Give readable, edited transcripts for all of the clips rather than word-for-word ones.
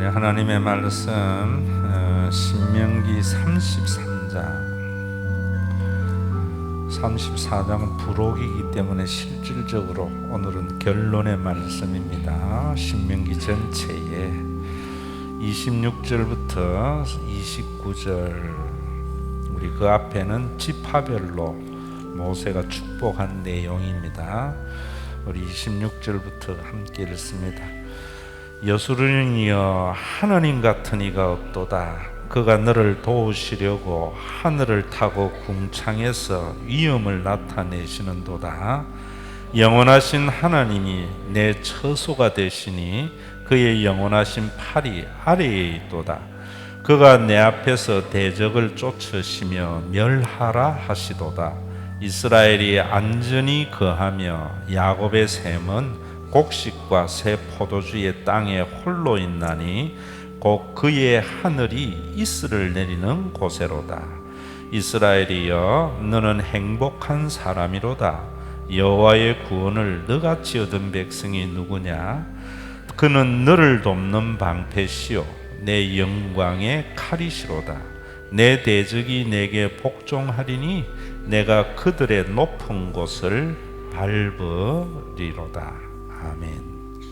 우리 하나님의 말씀 신명기 34장은 부록이기 때문에 실질적으로 오늘은 결론의 말씀입니다. 신명기 전체에 26절부터 29절, 우리 그 앞에는 지파별로 모세가 축복한 내용입니다. 우리 26절부터 함께 읽습니다. 여수르니여 하느님 같은 이가 없도다. 그가 너를 도우시려고 하늘을 타고 궁창에서 위엄을 나타내시는도다. 영원하신 하나님이 내 처소가 되시니 그의 영원하신 팔이 아래에 있도다. 그가 내 앞에서 대적을 쫓으시며 멸하라 하시도다. 이스라엘이 안전히 거하며 야곱의 샘은 곡식과 새 포도주의 땅에 홀로 있나니 곧 그의 하늘이 이슬을 내리는 곳에로다. 이스라엘이여 너는 행복한 사람이로다. 여호와의 구원을 너같이 얻은 백성이 누구냐? 그는 너를 돕는 방패시요 내 영광의 칼이시로다. 내 대적이 내게 복종하리니 내가 그들의 높은 곳을 밟으리로다. 아멘.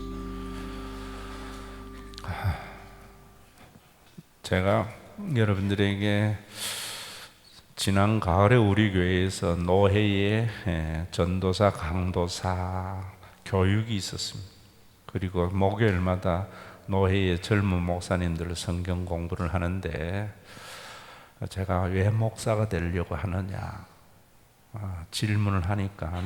제가 여러분들에게 지난 가을에 우리 교회에서 노회의 전도사, 강도사 교육이 있었습니다. 그리고 목요일마다 노회의 젊은 목사님들 성경 공부를 하는데, 제가 왜 목사가 되려고 하느냐 질문을 하니까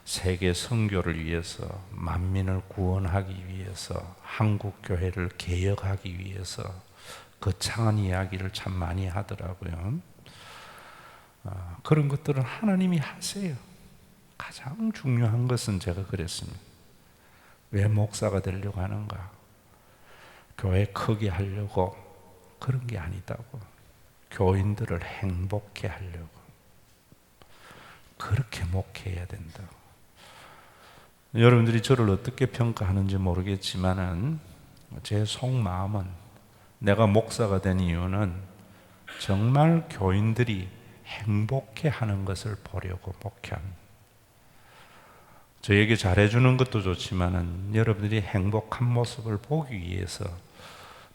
세계 선교를 위해서, 만민을 구원하기 위해서, 한국 교회를 개혁하기 위해서 거창한 이야기를 참 많이 하더라고요. 그런 것들은 하나님이 하세요. 가장 중요한 것은 제가 그랬습니다. 왜 목사가 되려고 하는가? 교회 크게 하려고 그런 게 아니다고. 교인들을 행복해 하려고. 그렇게 목회해야 된다고. 여러분들이 저를 어떻게 평가하는지 모르겠지만은 제 속마음은, 내가 목사가 된 이유는 정말 교인들이 행복해 하는 것을 보려고 목회합니다. 저에게 잘해주는 것도 좋지만은 여러분들이 행복한 모습을 보기 위해서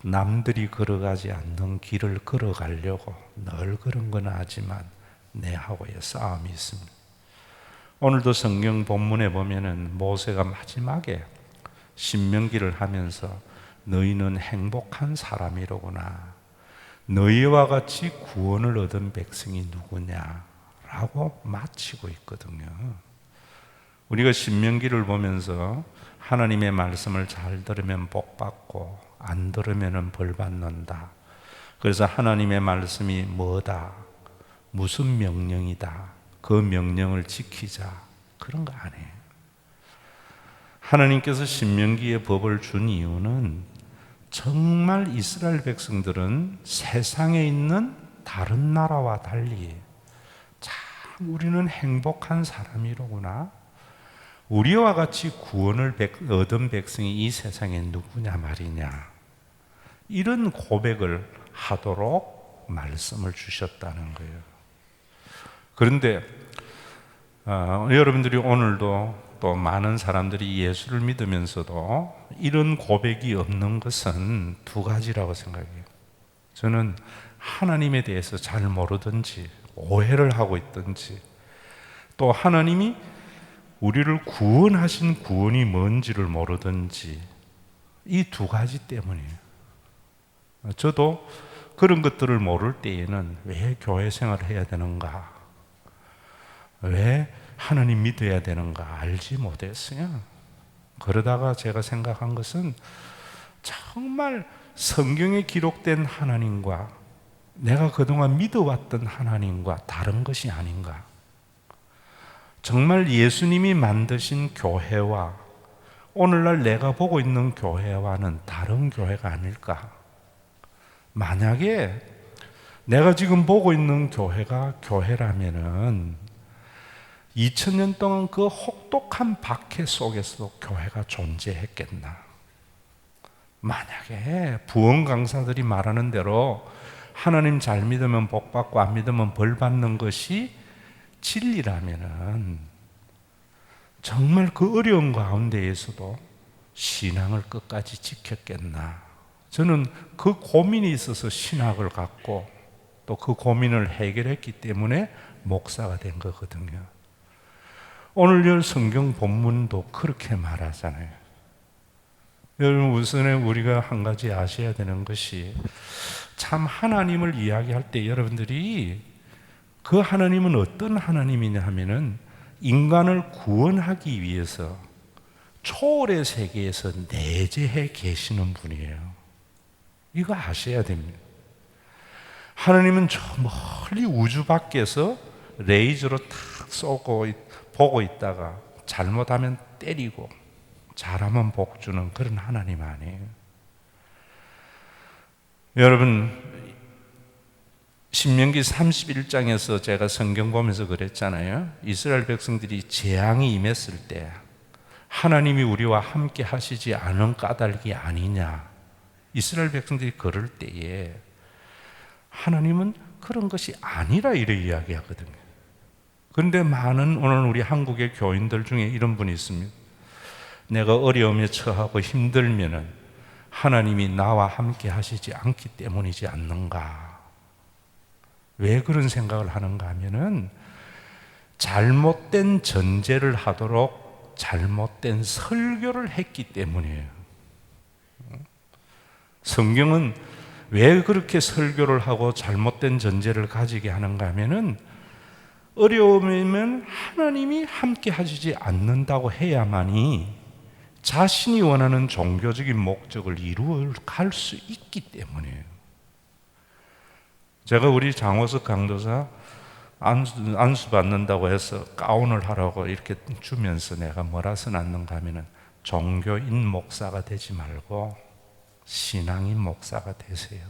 남들이 걸어가지 않는 길을 걸어가려고 늘 그런 건 하지만 내하고의 싸움이 있습니다. 오늘도 성경 본문에 보면은 모세가 마지막에 신명기를 하면서 너희는 행복한 사람이로구나, 너희와 같이 구원을 얻은 백성이 누구냐라고 마치고 있거든요. 우리가 신명기를 보면서 하나님의 말씀을 잘 들으면 복 받고 안 들으면 벌 받는다. 그래서 하나님의 말씀이 뭐다, 무슨 명령이다, 그 명령을 지키자, 그런 거 아니에요. 하나님께서 신명기의 법을 준 이유는 정말 이스라엘 백성들은 세상에 있는 다른 나라와 달리 참 우리는 행복한 사람이로구나, 우리와 같이 구원을 얻은 백성이 이 세상에 누구냐 말이냐, 이런 고백을 하도록 말씀을 주셨다는 거예요. 그런데 여러분들이 오늘도 또 많은 사람들이 예수를 믿으면서도 이런 고백이 없는 것은 두 가지라고 생각해요. 저는 하나님에 대해서 잘 모르든지 오해를 하고 있든지, 또 하나님이 우리를 구원하신 구원이 뭔지를 모르든지, 이 두 가지 때문이에요. 저도 그런 것들을 모를 때에는 왜 교회 생활을 해야 되는가, 왜 하나님 믿어야 되는가 알지 못했어요. 그러다가 제가 생각한 것은 정말 성경에 기록된 하나님과 내가 그동안 믿어왔던 하나님과 다른 것이 아닌가. 정말 예수님이 만드신 교회와 오늘날 내가 보고 있는 교회와는 다른 교회가 아닐까. 만약에 내가 지금 보고 있는 교회가 교회라면은 2000년 동안 그 혹독한 박해 속에서도 교회가 존재했겠나? 만약에 부흥 강사들이 말하는 대로 하나님 잘 믿으면 복 받고 안 믿으면 벌 받는 것이 진리라면은 정말 그 어려운 가운데에서도 신앙을 끝까지 지켰겠나? 저는 그 고민이 있어서 신학을 갖고 또 그 고민을 해결했기 때문에 목사가 된 거거든요. 오늘 성경 본문도 그렇게 말하잖아요. 여러분, 우선에 우리가 한 가지 아셔야 되는 것이 참 하나님을 이야기할 때 여러분들이 그 하나님은 어떤 하나님이냐 하면은 인간을 구원하기 위해서 초월의 세계에서 내재해 계시는 분이에요. 이거 아셔야 됩니다. 하나님은 저 멀리 우주 밖에서 레이저로 탁 쏘고 보고 있다가 잘못하면 때리고 잘하면 복 주는 그런 하나님 아니에요. 여러분, 신명기 31장에서 제가 성경 보면서 그랬잖아요. 이스라엘 백성들이 재앙이 임했을 때 하나님이 우리와 함께 하시지 않은 까닭이 아니냐. 이스라엘 백성들이 그럴 때에 하나님은 그런 것이 아니라 이래 이야기하거든요. 그런데 많은 오늘 우리 한국의 교인들 중에 이런 분이 있습니다. 내가 어려움에 처하고 힘들면은 하나님이 나와 함께 하시지 않기 때문이지 않는가. 왜 그런 생각을 하는가 하면은 잘못된 전제를 하도록 잘못된 설교를 했기 때문이에요. 성경은 왜 그렇게 설교를 하고 잘못된 전제를 가지게 하는가 하면은 어려움이면 하나님이 함께 하시지 않는다고 해야만이 자신이 원하는 종교적인 목적을 이루어 갈 수 있기 때문이에요. 제가 우리 장호석 강도사 안수 받는다고 해서 가운을 하라고 이렇게 주면서 내가 뭐라 써놨는가 하면은 종교인 목사가 되지 말고 신앙인 목사가 되세요.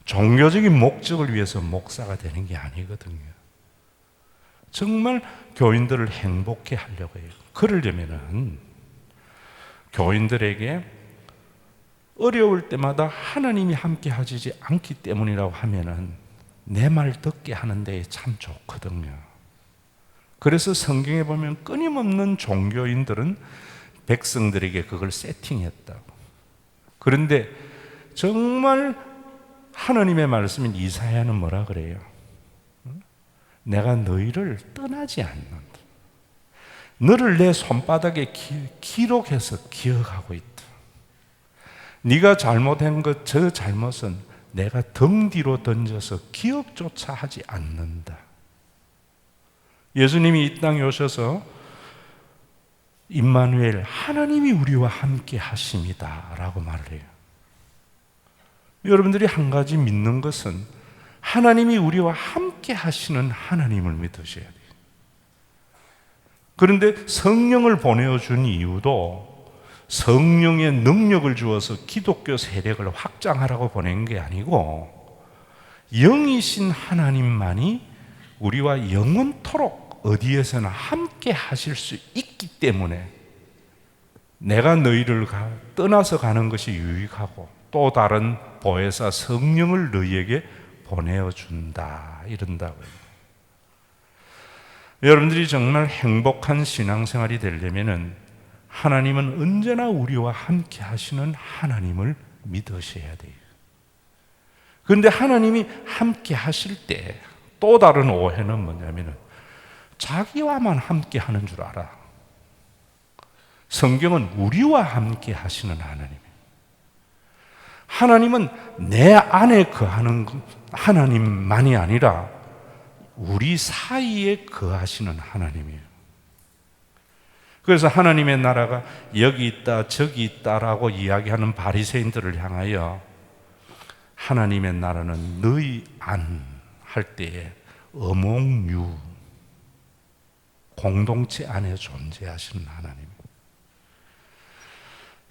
종교적인 목적을 위해서 목사가 되는 게 아니거든요. 정말 교인들을 행복해 하려고 해요. 그러려면은 교인들에게 어려울 때마다 하나님이 함께 하시지 않기 때문이라고 하면은 내 말 듣게 하는 데 참 좋거든요. 그래서 성경에 보면 끊임없는 종교인들은 백성들에게 그걸 세팅했다고. 그런데 정말 하나님의 말씀인 이사야는 뭐라 그래요? 내가 너희를 떠나지 않는다. 너를 내 손바닥에 기록해서 기억하고 있다. 네가 잘못한 것, 저 잘못은 내가 등 뒤로 던져서 기억조차 하지 않는다. 예수님이 이 땅에 오셔서 임마누엘, 하나님이 우리와 함께 하십니다 라고 말을 해요. 여러분들이 한 가지 믿는 것은 하나님이 우리와 함께 하시는 하나님을 믿으셔야 돼요. 그런데 성령을 보내준 이유도 성령의 능력을 주어서 기독교 세력을 확장하라고 보낸 게 아니고 영이신 하나님만이 우리와 영원토록 어디에서나 함께 하실 수 있기 때문에 내가 너희를 떠나서 가는 것이 유익하고 또 다른 보혜사 성령을 너희에게 보내어준다 이런다고요. 여러분들이 정말 행복한 신앙생활이 되려면 하나님은 언제나 우리와 함께 하시는 하나님을 믿으셔야 돼요. 그런데 하나님이 함께 하실 때 또 다른 오해는 뭐냐면 자기와만 함께 하는 줄 알아. 성경은 우리와 함께 하시는 하나님이에요. 하나님은 내 안에 거하는 하나님만이 아니라 우리 사이에 거하시는 하나님이에요. 그래서 하나님의 나라가 여기 있다 저기 있다라고 이야기하는 바리새인들을 향하여 하나님의 나라는 너희 안 할 때에 어몽유 공동체 안에 존재하시는 하나님.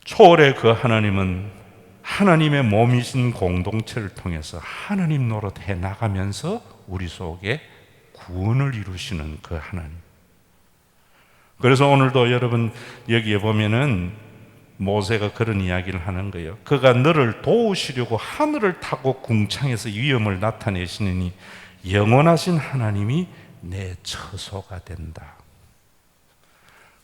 초월의 그 하나님은 하나님의 몸이신 공동체를 통해서 하나님 노릇해 나가면서 우리 속에 구원을 이루시는 그 하나님. 그래서 오늘도 여러분 여기에 보면은 모세가 그런 이야기를 하는 거예요. 그가 너를 도우시려고 하늘을 타고 궁창에서 위엄을 나타내시느니 영원하신 하나님이 내 처소가 된다.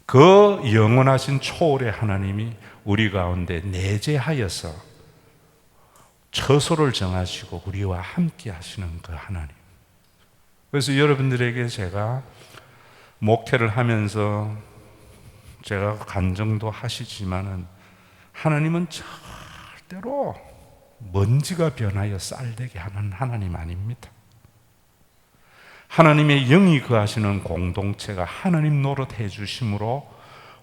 그 영원하신 초월의 하나님이 우리 가운데 내재하여서 처소를 정하시고 우리와 함께 하시는 그 하나님. 그래서 여러분들에게 제가 목회를 하면서 제가 간증도 하시지만은 하나님은 절대로 먼지가 변하여 쌀되게 하는 하나님 아닙니다. 하나님의 영이 거하시는 공동체가 하나님 노릇해 주심으로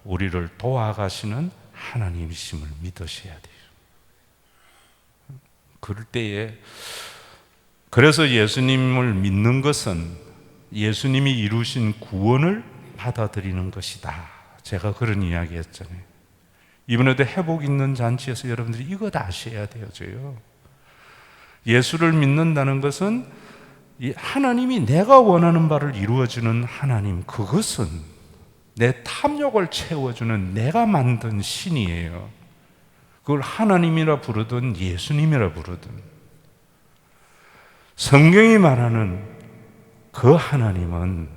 우리를 도와가시는 하나님이심을 믿으셔야 돼요. 그럴 때에 그래서 예수님을 믿는 것은 예수님이 이루신 구원을 받아들이는 것이다. 제가 그런 이야기 했잖아요. 이번에도 회복 있는 잔치에서 여러분들이 이거 다 아셔야 돼요. 예수를 믿는다는 것은 하나님이 내가 원하는 바를 이루어주는 하나님, 그것은 내 탐욕을 채워주는 내가 만든 신이에요. 그걸 하나님이라 부르든 예수님이라 부르든 성경이 말하는 그 하나님은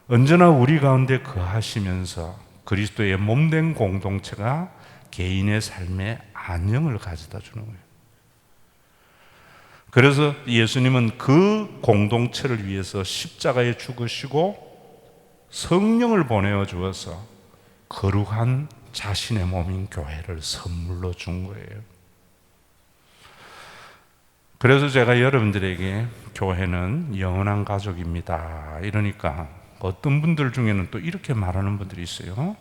언제나 우리 가운데 거하시면서 그리스도의 몸된 공동체가 개인의 삶에 안녕을 가져다 주는 거예요. 그래서 예수님은 그 공동체를 위해서 십자가에 죽으시고 성령을 보내어 주어서 거룩한 자신의 몸인 교회를 선물로 준 거예요. 그래서 제가 여러분들에게 교회는 영원한 가족입니다. 이러니까 어떤 분들 중에는 또 이렇게 말하는 분들이 있어요.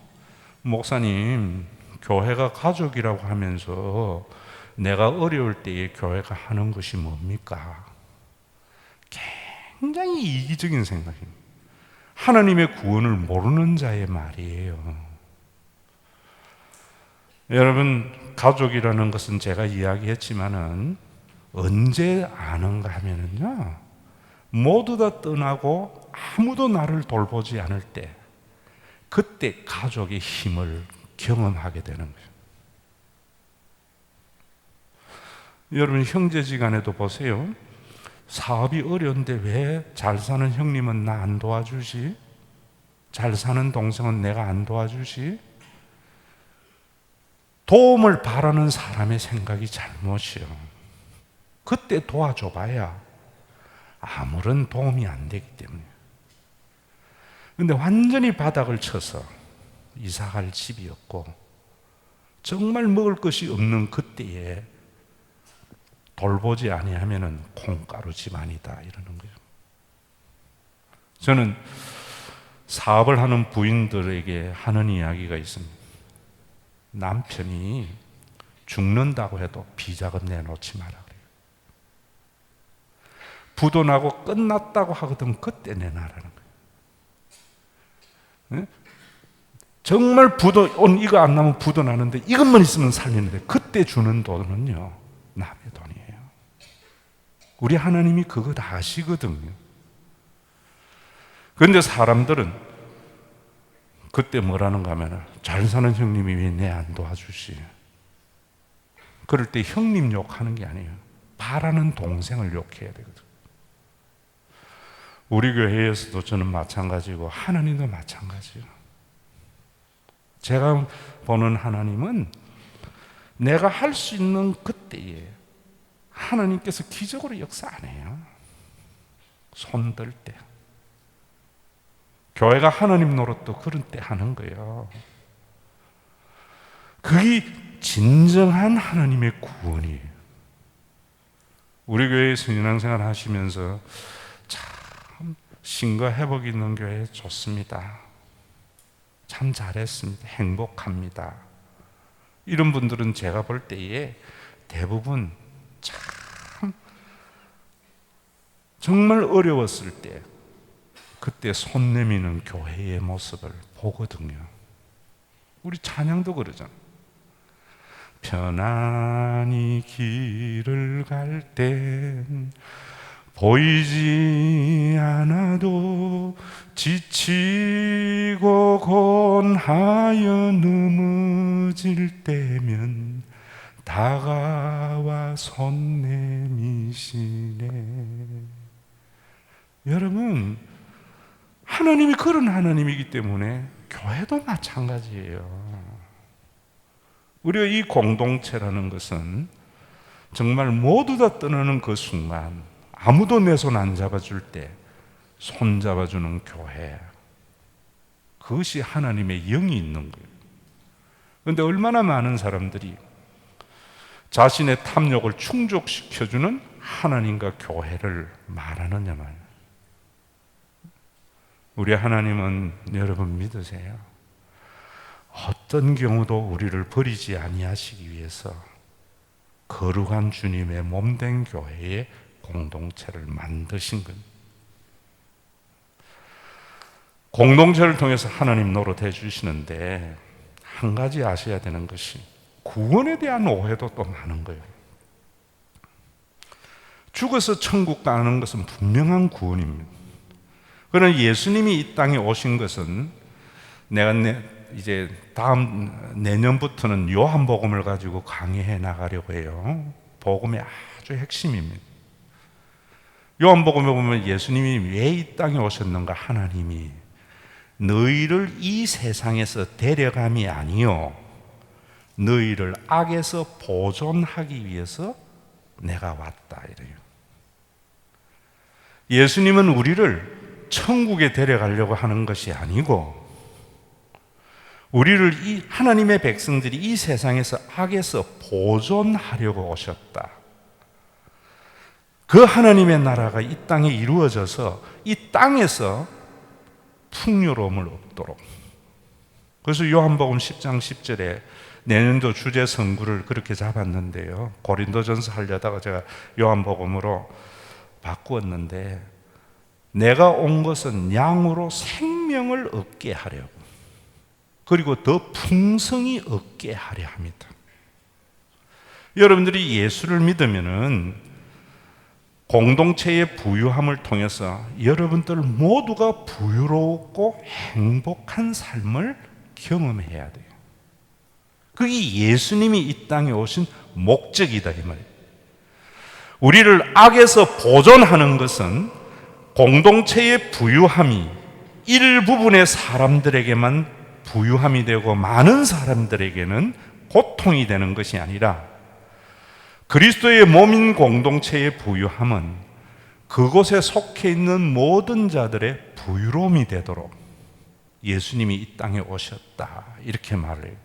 목사님, 교회가 가족이라고 하면서 내가 어려울 때에 교회가 하는 것이 뭡니까? 굉장히 이기적인 생각입니다. 하나님의 구원을 모르는 자의 말이에요. 여러분, 가족이라는 것은 제가 이야기했지만은 언제 아는가 하면은요, 모두 다 떠나고 아무도 나를 돌보지 않을 때, 그때 가족의 힘을 경험하게 되는 거예요. 여러분, 형제지간에도 보세요. 사업이 어려운데 왜 잘 사는 형님은 나 안 도와주지? 잘 사는 동생은 내가 안 도와주지? 도움을 바라는 사람의 생각이 잘못이요. 그때 도와줘봐야 아무런 도움이 안 되기 때문에. 근데 완전히 바닥을 쳐서 이사갈 집이 없고 정말 먹을 것이 없는 그때에 돌보지 아니하면은 콩가루 집안이다 이러는 거예요. 저는 사업을 하는 부인들에게 하는 이야기가 있습니다. 남편이 죽는다고 해도 비자금 내놓지 마라 그래요. 부도 나고 끝났다고 하거든 그때 내놔라는 거예요. 정말 부도 이거 안 나면 부도 나는데 이것만 있으면 살리는데 그때 주는 돈은요 남의 돈이에요. 우리 하나님이 그거 다 아시거든요. 그런데 사람들은 그때 뭐라는가 하면 잘 사는 형님이 왜 내 안 도와주시? 그럴 때 형님 욕하는 게 아니에요. 바라는 동생을 욕해야 되거든. 우리 교회에서도 저는 마찬가지고 하나님도 마찬가지예요. 제가 보는 하나님은 내가 할 수 있는 그때에 하나님께서 기적으로 역사 안 해요. 손들 때. 교회가 하나님 노릇도 그런 때 하는 거예요. 그게 진정한 하나님의 구원이에요. 우리 교회 신앙생활 하시면서 참 신과 회복이 있는 교회 좋습니다. 참 잘했습니다. 행복합니다. 이런 분들은 제가 볼 때에 대부분 참 정말 어려웠을 때 그때 손 내미는 교회의 모습을 보거든요. 우리 찬양도 그러잖아요. 편안히 길을 갈 땐 보이지 않아도 지치고 곤하여 넘어질 때면 다가와 손 내미시네. 여러분, 하나님이 그런 하나님이기 때문에 교회도 마찬가지예요. 우리가 이 공동체라는 것은 정말 모두 다 떠나는 그 순간, 아무도 내 손 안 잡아줄 때 손 잡아주는 교회, 그것이 하나님의 영이 있는 거예요. 그런데 얼마나 많은 사람들이 자신의 탐욕을 충족시켜주는 하나님과 교회를 말하느냐 말이에요. 우리 하나님은 여러분 믿으세요. 어떤 경우도 우리를 버리지 아니하시기 위해서 거룩한 주님의 몸된 교회의 공동체를 만드신 겁니다. 공동체를 통해서 하나님 노릇해 주시는데 한 가지 아셔야 되는 것이 구원에 대한 오해도 또 많은 거예요. 죽어서 천국 가는 것은 분명한 구원입니다. 그러나 예수님이 이 땅에 오신 것은 내가 이제 내년부터는 요한복음을 가지고 강의해 나가려고 해요. 복음의 아주 핵심입니다. 요한복음에 보면 예수님이 왜 이 땅에 오셨는가? 하나님이 너희를 이 세상에서 데려감이 아니요 너희를 악에서 보존하기 위해서 내가 왔다 이래요. 예수님은 우리를 천국에 데려가려고 하는 것이 아니고 우리를 이 하나님의 백성들이 이 세상에서 악에서 보존하려고 오셨다. 그 하나님의 나라가 이 땅에 이루어져서 이 땅에서 풍요로움을 얻도록. 그래서 요한복음 10장 10절에 내년도 주제 선구를 그렇게 잡았는데요. 고린도전서 하려다가 제가 요한복음으로 바꾸었는데 내가 온 것은 양으로 생명을 얻게 하려고 그리고 더 풍성히 얻게 하려 합니다. 여러분들이 예수를 믿으면은 공동체의 부유함을 통해서 여러분들 모두가 부유롭고 행복한 삶을 경험해야 돼요. 그게 예수님이 이 땅에 오신 목적이다 이 말이에요. 우리를 악에서 보존하는 것은 공동체의 부유함이 일부분의 사람들에게만 부유함이 되고 많은 사람들에게는 고통이 되는 것이 아니라 그리스도의 몸인 공동체의 부유함은 그곳에 속해 있는 모든 자들의 부유로움이 되도록 예수님이 이 땅에 오셨다 이렇게 말해요.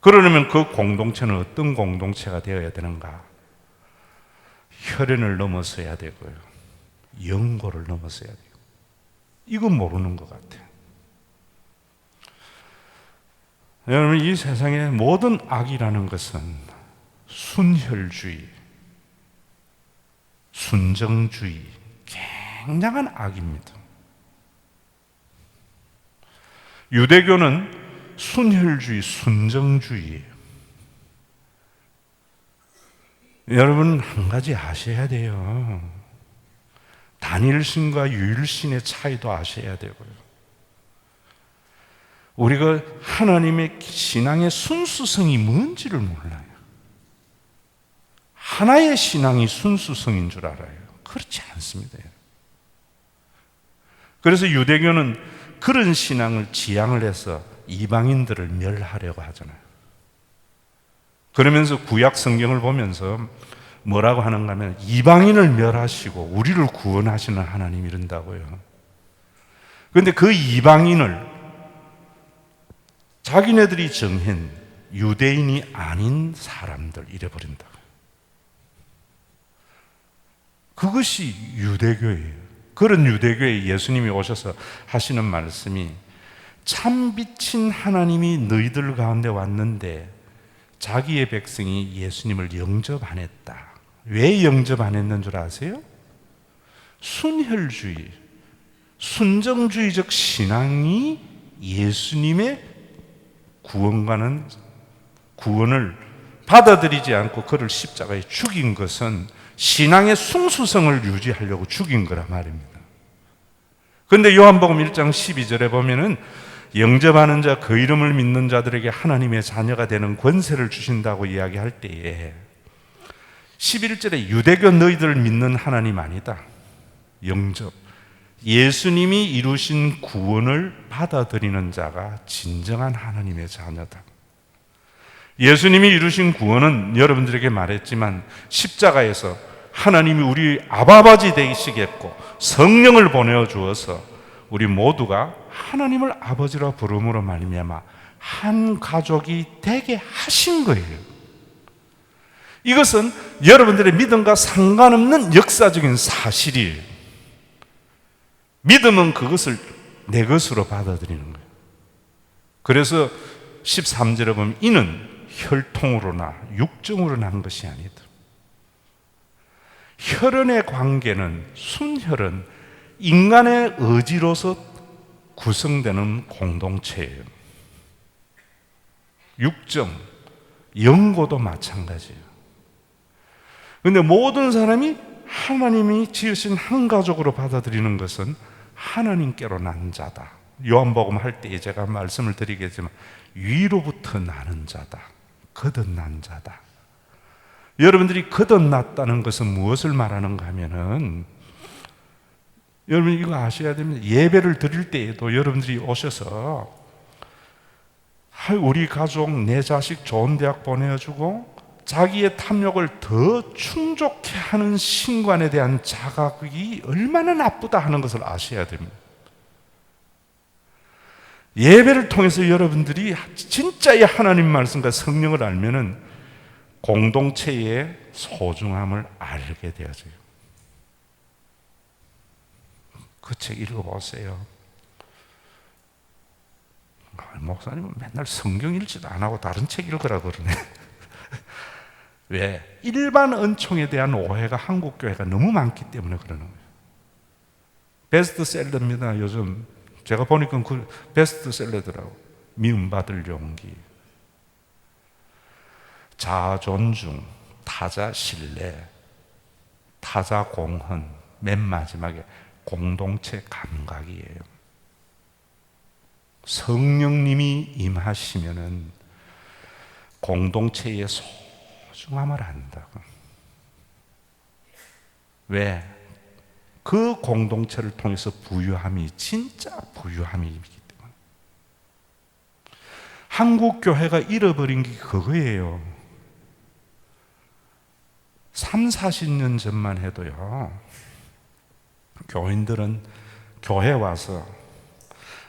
그러려면 그 공동체는 어떤 공동체가 되어야 되는가? 혈연을 넘어서야 되고요, 영고를 넘어서야 돼요. 이건 모르는 것 같아요. 여러분, 이 세상의 모든 악이라는 것은 순혈주의, 순정주의, 굉장한 악입니다. 유대교는 순혈주의, 순정주의예요. 여러분, 한 가지 아셔야 돼요. 단일신과 유일신의 차이도 아셔야 되고요. 우리가 하나님의 신앙의 순수성이 뭔지를 몰라요. 하나의 신앙이 순수성인 줄 알아요. 그렇지 않습니다. 그래서 유대교는 그런 신앙을 지향을 해서 이방인들을 멸하려고 하잖아요. 그러면서 구약 성경을 보면서 뭐라고 하는가 하면 이방인을 멸하시고 우리를 구원하시는 하나님 이런다고요. 그런데 그 이방인을 자기네들이 정한 유대인이 아닌 사람들 이래버린다. 그것이 유대교예요. 그런 유대교에 예수님이 오셔서 하시는 말씀이 참빛인 하나님이 너희들 가운데 왔는데 자기의 백성이 예수님을 영접 안 했다. 왜 영접 안 했는 줄 아세요? 순혈주의, 순정주의적 신앙이 예수님의 구원을 받아들이지 않고 그를 십자가에 죽인 것은 신앙의 숭수성을 유지하려고 죽인 거란 말입니다. 그런데 요한복음 1장 12절에 보면은 영접하는 자, 그 이름을 믿는 자들에게 하나님의 자녀가 되는 권세를 주신다고 이야기할 때에 11절에 유대교 너희들을 믿는 하나님 아니다. 영접. 예수님이 이루신 구원을 받아들이는 자가 진정한 하나님의 자녀다. 예수님이 이루신 구원은 여러분들에게 말했지만 십자가에서 하나님이 우리 아버지 되시겠고 성령을 보내어 주어서 우리 모두가 하나님을 아버지라 부름으로 말미암아 한 가족이 되게 하신 거예요. 이것은 여러분들의 믿음과 상관없는 역사적인 사실이에요. 믿음은 그것을 내 것으로 받아들이는 거예요. 그래서 13절에 보면 이는 혈통으로나 육정으로 난 것이 아니다. 혈연의 관계는, 순혈은 인간의 의지로서 구성되는 공동체예요. 육정, 영고도 마찬가지예요. 그런데 모든 사람이 하나님이 지으신 한 가족으로 받아들이는 것은 하나님께로 난 자다. 요한복음 할 때 제가 말씀을 드리겠지만 위로부터 나는 자다. 거듭난 자다. 여러분들이 거듭났다는 것은 무엇을 말하는가 하면은, 여러분 이거 아셔야 됩니다. 예배를 드릴 때에도 여러분들이 오셔서 우리 가족, 내 자식 좋은 대학 보내주고 자기의 탐욕을 더 충족해 하는 신관에 대한 자각이 얼마나 나쁘다 하는 것을 아셔야 됩니다. 예배를 통해서 여러분들이 진짜의 하나님 말씀과 성령을 알면은 공동체의 소중함을 알게 되어져요. 그 책 읽어보세요. 목사님은 맨날 성경 읽지도 안 하고 다른 책 읽으라고 그러네. 왜? 일반 은총에 대한 오해가 한국 교회가 너무 많기 때문에 그러는 거예요. 베스트셀러입니다. 요즘 제가 보니까 그 베스트셀러더라고. 미움받을 용기, 자아 존중, 타자 신뢰, 타자 공헌, 맨 마지막에 공동체 감각이에요. 성령님이 임하시면은 공동체의 소중함을 안다고. 왜? 그 공동체를 통해서 부유함이 진짜 부유함이기 때문에. 한국 교회가 잃어버린 게 그거예요. 30-40년 전만 해도요, 교인들은 교회 와서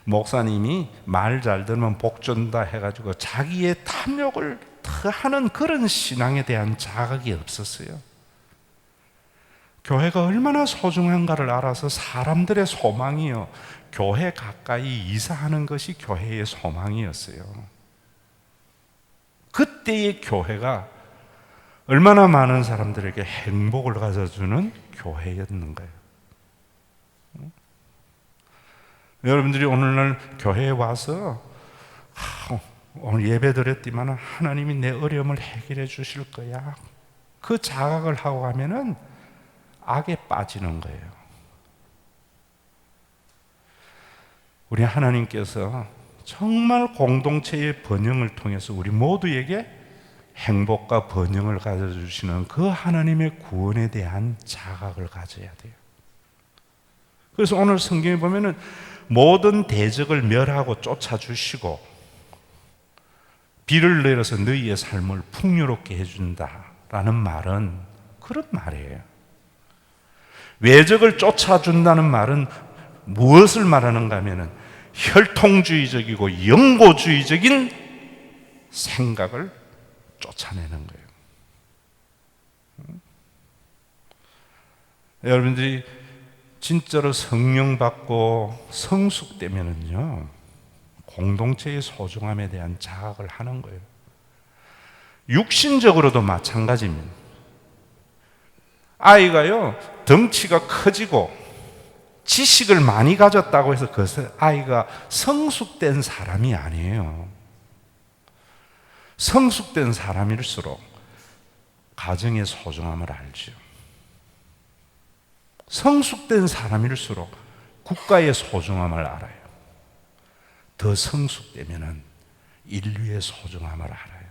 목사님이 말 잘 들으면 복 준다 해가지고 자기의 탐욕을 더 하는 그런 신앙에 대한 자각이 없었어요. 교회가 얼마나 소중한가를 알아서 사람들의 소망이요, 교회 가까이 이사하는 것이 교회의 소망이었어요. 그때의 교회가 얼마나 많은 사람들에게 행복을 가져주는 교회였는가요? 여러분들이 오늘날 교회에 와서 오늘 예배 드렸지만 하나님이 내 어려움을 해결해 주실 거야, 그 자각을 하고 가면은 악에 빠지는 거예요. 우리 하나님께서 정말 공동체의 번영을 통해서 우리 모두에게 행복과 번영을 가져주시는 그 하나님의 구원에 대한 자각을 가져야 돼요. 그래서 오늘 성경에 보면은 모든 대적을 멸하고 쫓아주시고 비를 내려서 너희의 삶을 풍요롭게 해준다라는 말은 그런 말이에요. 외적을 쫓아준다는 말은 무엇을 말하는가 하면은 혈통주의적이고 영고주의적인 생각을 쫓아내는 거예요. 여러분들이 진짜로 성령 받고 성숙되면은요, 공동체의 소중함에 대한 자각을 하는 거예요. 육신적으로도 마찬가지입니다. 아이가요, 덩치가 커지고 지식을 많이 가졌다고 해서 그것은 아이가 성숙된 사람이 아니에요. 성숙된 사람일수록 가정의 소중함을 알죠. 성숙된 사람일수록 국가의 소중함을 알아요. 더 성숙되면은 인류의 소중함을 알아요.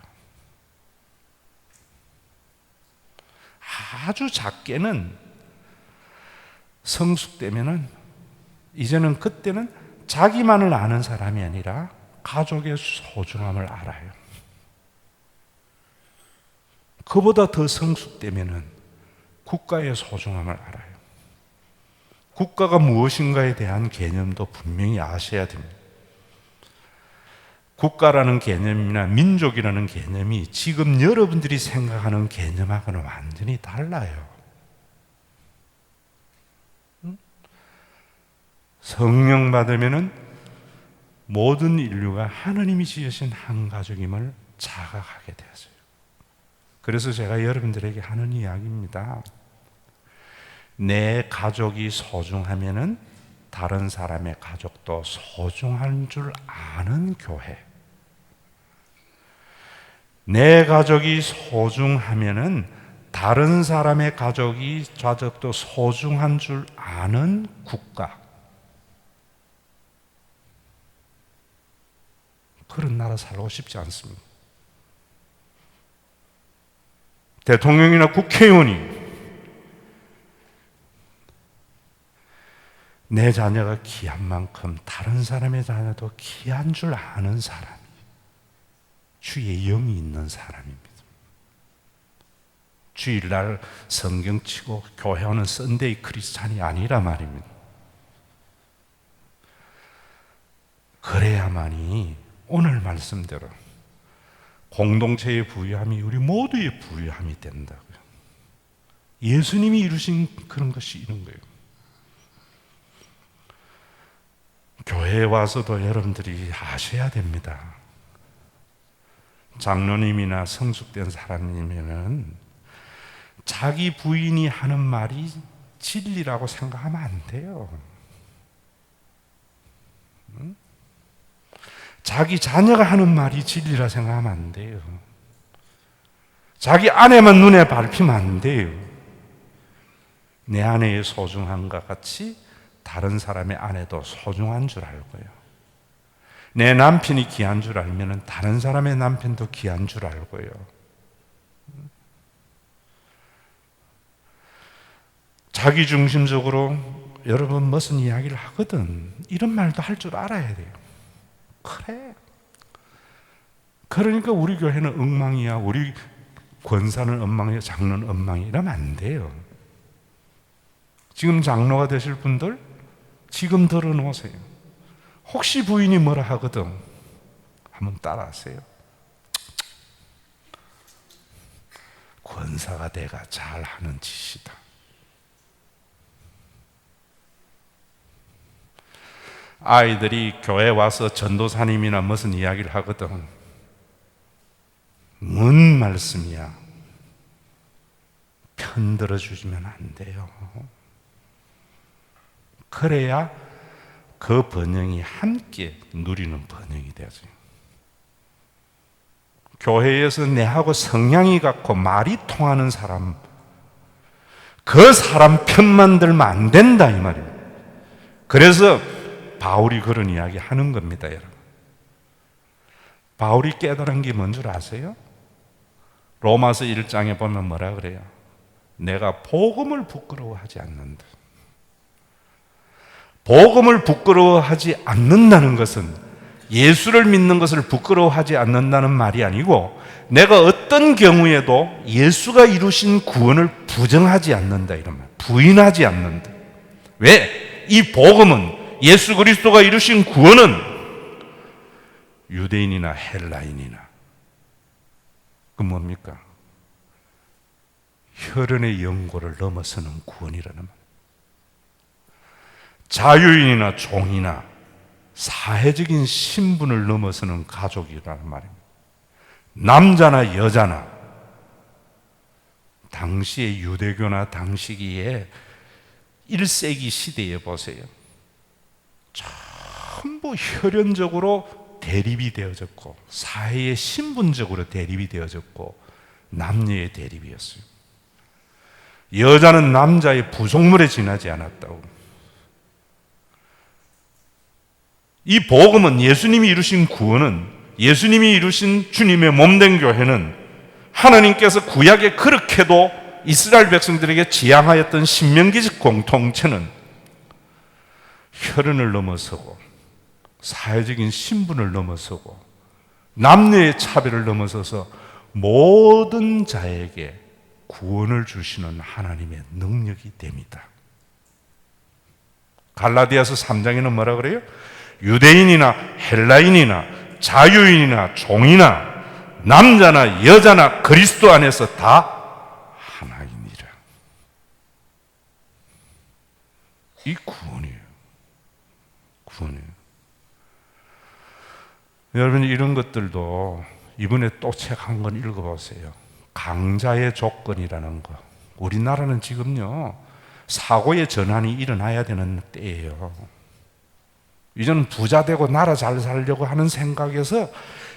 아주 작게는 성숙되면은 이제는 그때는 자기만을 아는 사람이 아니라 가족의 소중함을 알아요. 그보다 더 성숙되면은 국가의 소중함을 알아요. 국가가 무엇인가에 대한 개념도 분명히 아셔야 됩니다. 국가라는 개념이나 민족이라는 개념이 지금 여러분들이 생각하는 개념하고는 완전히 달라요. 성령 받으면은 모든 인류가 하나님이 지으신 한 가족임을 자각하게 되었어요. 그래서 제가 여러분들에게 하는 이야기입니다. 내 가족이 소중하면은 다른 사람의 가족도 소중한 줄 아는 교회. 내 가족이 소중하면은 다른 사람의 가족도 소중한 줄 아는 국가. 그런 나라 살고 싶지 않습니다. 대통령이나 국회의원이 내 자녀가 귀한 만큼 다른 사람의 자녀도 귀한 줄 아는 사람이 주의 영이 있는 사람입니다. 주일날 성경 치고 교회 오는 썬데이 크리스찬이 아니라 말입니다. 그래야만이 오늘 말씀대로 공동체의 부유함이 우리 모두의 부유함이 된다고요. 예수님이 이루신 그런 것이 이런 거예요. 교회에 와서도 여러분들이 아셔야 됩니다. 장로님이나 성숙된 사람이면은 자기 부인이 하는 말이 진리라고 생각하면 안 돼요. 자기 자녀가 하는 말이 진리라 생각하면 안 돼요. 자기 아내만 눈에 밟히면 안 돼요. 내 아내의 소중함과 같이 다른 사람의 아내도 소중한 줄 알고요. 내 남편이 귀한 줄 알면 다른 사람의 남편도 귀한 줄 알고요. 자기중심적으로 여러분 무슨 이야기를 하거든 이런 말도 할 줄 알아야 돼요. 그래. 그러니까 우리 교회는 엉망이야, 우리 권사는 엉망이야, 장로는 엉망이야 이러면 안 돼요. 지금 장로가 되실 분들 지금 들어놓으세요. 혹시 부인이 뭐라 하거든 한번 따라하세요. 권사가 내가 잘하는 짓이다. 아이들이 교회 와서 전도사님이나 무슨 이야기를 하거든. 뭔 말씀이야. 편 들어주시면 안 돼요. 그래야 그 번영이 함께 누리는 번영이 되죠. 교회에서 내하고 성향이 같고 말이 통하는 사람, 그 사람 편만 들면 안 된다 이 말이에요. 그래서 바울이 그런 이야기 하는 겁니다, 여러분. 바울이 깨달은 게 뭔 줄 아세요? 로마서 1장에 보면 뭐라 그래요? 내가 복음을 부끄러워하지 않는다. 복음을 부끄러워하지 않는다는 것은 예수를 믿는 것을 부끄러워하지 않는다는 말이 아니고 내가 어떤 경우에도 예수가 이루신 구원을 부정하지 않는다 이런 말. 부인하지 않는다. 왜? 이 복음은 예수 그리스도가 이루신 구원은 유대인이나 헬라인이나 그 뭡니까? 혈연의 연고를 넘어서는 구원이라는 말. 자유인이나 종이나 사회적인 신분을 넘어서는 가족이라는 말입니다. 남자나 여자나 당시의 유대교나 당시기에 1세기 시대에 보세요. 전부 혈연적으로 대립이 되어졌고 사회의 신분적으로 대립이 되어졌고 남녀의 대립이었어요. 여자는 남자의 부속물에 지나지 않았다고. 이 복음은, 예수님이 이루신 구원은, 예수님이 이루신 주님의 몸된 교회는 하나님께서 구약에 그렇게도 이스라엘 백성들에게 지향하였던 신명기적 공통체는 혈연을 넘어서고 사회적인 신분을 넘어서고 남녀의 차별을 넘어서서 모든 자에게 구원을 주시는 하나님의 능력이 됩니다. 갈라디아서 3장에는 뭐라 그래요? 유대인이나 헬라인이나 자유인이나 종이나 남자나 여자나 그리스도 안에서 다 하나이니라. 이 구원이에요. 구원이에요. 여러분, 이런 것들도 이번에 또 책 한 권 읽어보세요. 강자의 조건이라는 거. 우리나라는 지금요, 사고의 전환이 일어나야 되는 때예요. 이제는 부자 되고 나라 잘 살려고 하는 생각에서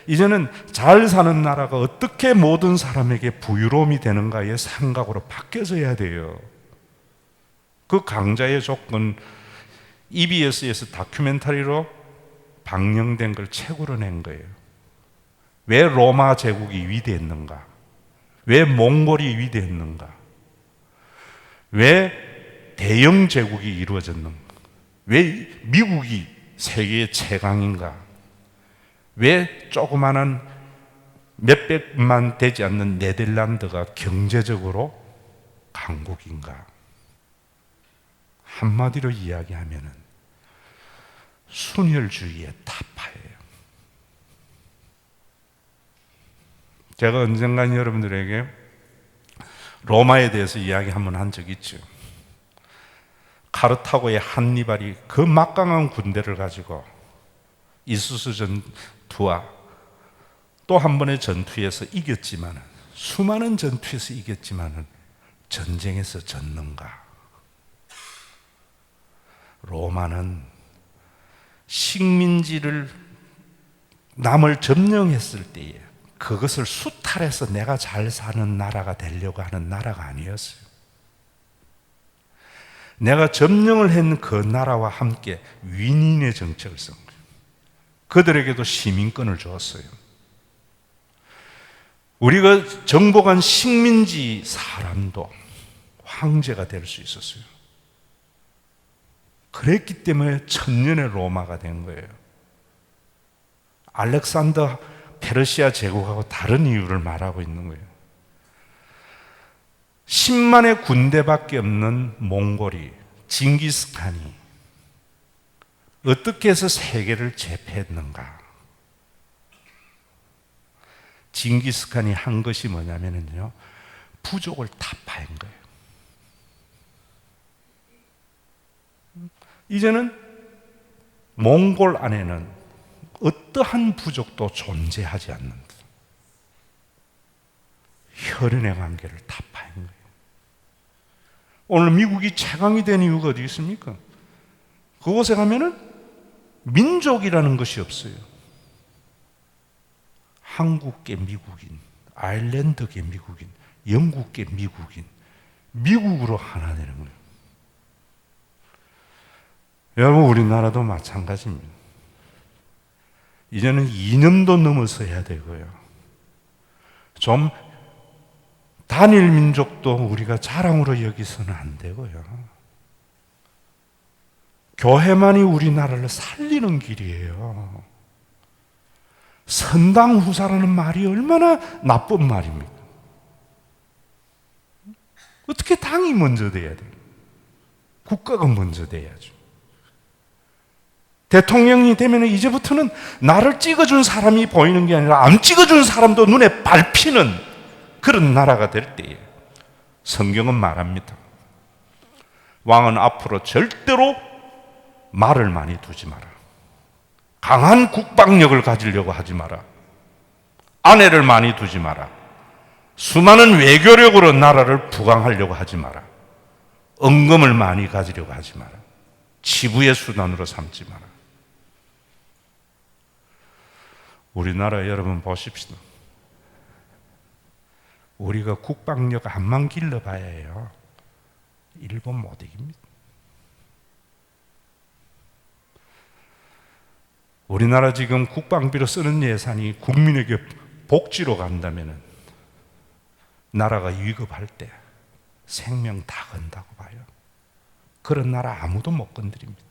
이제는 잘 사는 나라가 어떻게 모든 사람에게 부유로움이 되는가의 생각으로 바뀌어져야 돼요. 그 강자의 조건, EBS에서 다큐멘터리로 방영된 걸 책으로 낸 거예요. 왜 로마 제국이 위대했는가? 왜 몽골이 위대했는가? 왜 대영 제국이 이루어졌는가? 왜 미국이 세계의 최강인가? 왜 조그마한 몇백만 되지 않는 네덜란드가 경제적으로 강국인가? 한마디로 이야기하면은 순혈주의의 타파예요. 제가 언젠간 여러분들에게 로마에 대해서 이야기 한번 한 적이 있죠. 카르타고의 한니발이 그 막강한 군대를 가지고 이수스 전투와 또 한 번의 전투에서 이겼지만, 수많은 전투에서 이겼지만 전쟁에서 졌는가? 로마는 식민지를 남을 점령했을 때에 그것을 수탈해서 내가 잘 사는 나라가 되려고 하는 나라가 아니었어요. 내가 점령을 했는 그 나라와 함께 윈윈의 정책을 쓴 거예요. 그들에게도 시민권을 주었어요. 우리가 정복한 식민지 사람도 황제가 될 수 있었어요. 그랬기 때문에 천년의 로마가 된 거예요. 알렉산더 페르시아 제국하고 다른 이유를 말하고 있는 거예요. 10만의 군대밖에 없는 몽골이, 징기스칸이 어떻게 해서 세계를 제패했는가? 징기스칸이 한 것이 뭐냐면요, 부족을 타파한 거예요. 이제는 몽골 안에는 어떠한 부족도 존재하지 않는다. 혈연의 관계를 타파한 거예요. 오늘 미국이 최강이 된 이유가 어디 있습니까? 그곳에 가면은 민족이라는 것이 없어요. 한국계 미국인, 아일랜드계 미국인, 영국계 미국인, 미국으로 하나 되는 거예요. 여러분, 우리나라도 마찬가지입니다. 이제는 이념도 넘어서야 되고요. 좀 단일 민족도 우리가 자랑으로 여기서는 안 되고요. 교회만이 우리나라를 살리는 길이에요. 선당후사라는 말이 얼마나 나쁜 말입니까? 어떻게 당이 먼저 돼야 돼요? 국가가 먼저 돼야죠. 대통령이 되면 이제부터는 나를 찍어준 사람이 보이는 게 아니라 안 찍어준 사람도 눈에 밟히는 그런 나라가 될 때에 성경은 말합니다. 왕은 앞으로 절대로 말을 많이 두지 마라. 강한 국방력을 가지려고 하지 마라. 아내를 많이 두지 마라. 수많은 외교력으로 나라를 부강하려고 하지 마라. 은금을 많이 가지려고 하지 마라. 치부의 수단으로 삼지 마라. 우리나라 여러분 보십시오. 우리가 국방력 암만 길러봐야 해요. 일본 못 이깁니다. 우리나라 지금 국방비로 쓰는 예산이 국민에게 복지로 간다면 나라가 위급할 때 생명 다 건다고 봐요. 그런 나라 아무도 못 건드립니다.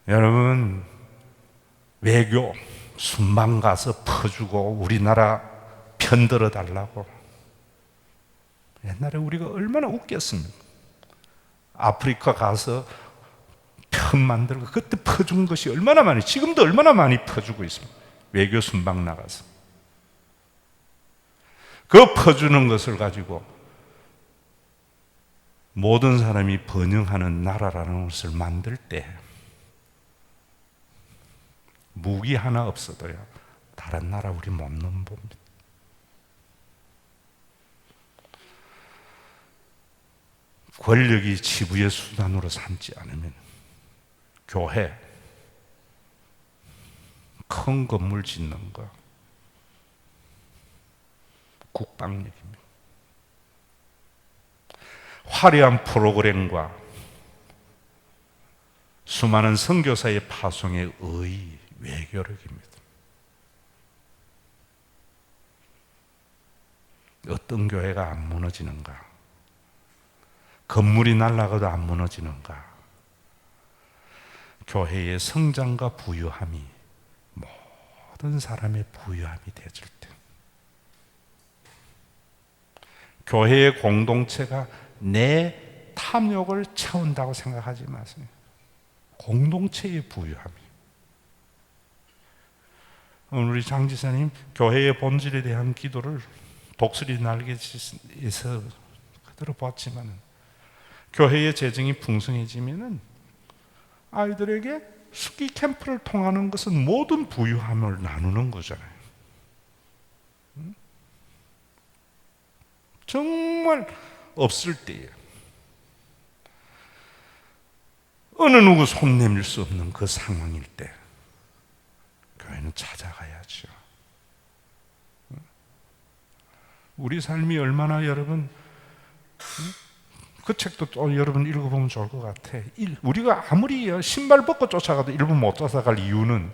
여러분, 외교 순방 가서 퍼주고 우리나라 편들어 달라고. 옛날에 우리가 얼마나 웃겼습니까? 아프리카 가서 편 만들고 그때 퍼준 것이 얼마나 많이, 지금도 얼마나 많이 퍼주고 있습니다. 외교 순방 나가서 그 퍼주는 것을 가지고 모든 사람이 번영하는 나라라는 것을 만들 때 무기 하나 없어도요 다른 나라 우리 못 넘봅니다. 권력이 지부의 수단으로 삼지 않으면 교회, 큰 건물 짓는 거, 국방력입니다. 화려한 프로그램과 수많은 선교사의 파송의 의, 외교력입니다. 어떤 교회가 안 무너지는가? 건물이 날아가도 안 무너지는가? 교회의 성장과 부유함이 모든 사람의 부유함이 되어질 때, 교회의 공동체가 내 탐욕을 채운다고 생각하지 마세요. 공동체의 부유함이. 오늘 우리 장 지사님 교회의 본질에 대한 기도를 독수리 날개에서 그대로 봤지만 교회의 재정이 풍성해지면은 아이들에게 스키 캠프를 통하는 것은 모든 부유함을 나누는 거잖아요. 정말 없을 때에 어느 누구 손 내밀 수 없는 그 상황일 때 교회는 찾아가야죠. 우리 삶이 얼마나 여러분, 그 책도 또 여러분 읽어보면 좋을 것 같아. 우리가 아무리 신발 벗고 쫓아가도 일본 못 쫓아갈 이유는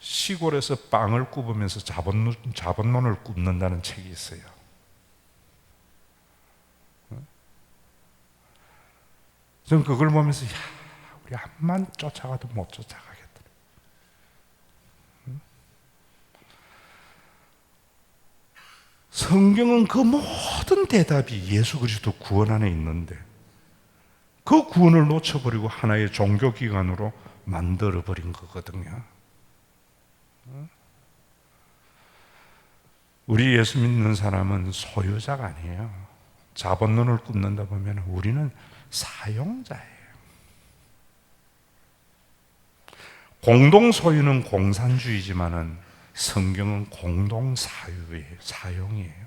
시골에서 빵을 굽으면서 자본론을 굽는다는 책이 있어요. 저는 그걸 보면서 우리 암만 쫓아가도 못 쫓아가겠다. 성경은 그 모든 대답이 예수 그리스도 구원 안에 있는데 그 구원을 놓쳐버리고 하나의 종교기관으로 만들어버린 거거든요. 우리 예수 믿는 사람은 소유자가 아니에요. 자본론을 굽는다 보면 우리는 사용자예요. 공동소유는 공산주의지만은 성경은 공동사유예요. 사용이에요.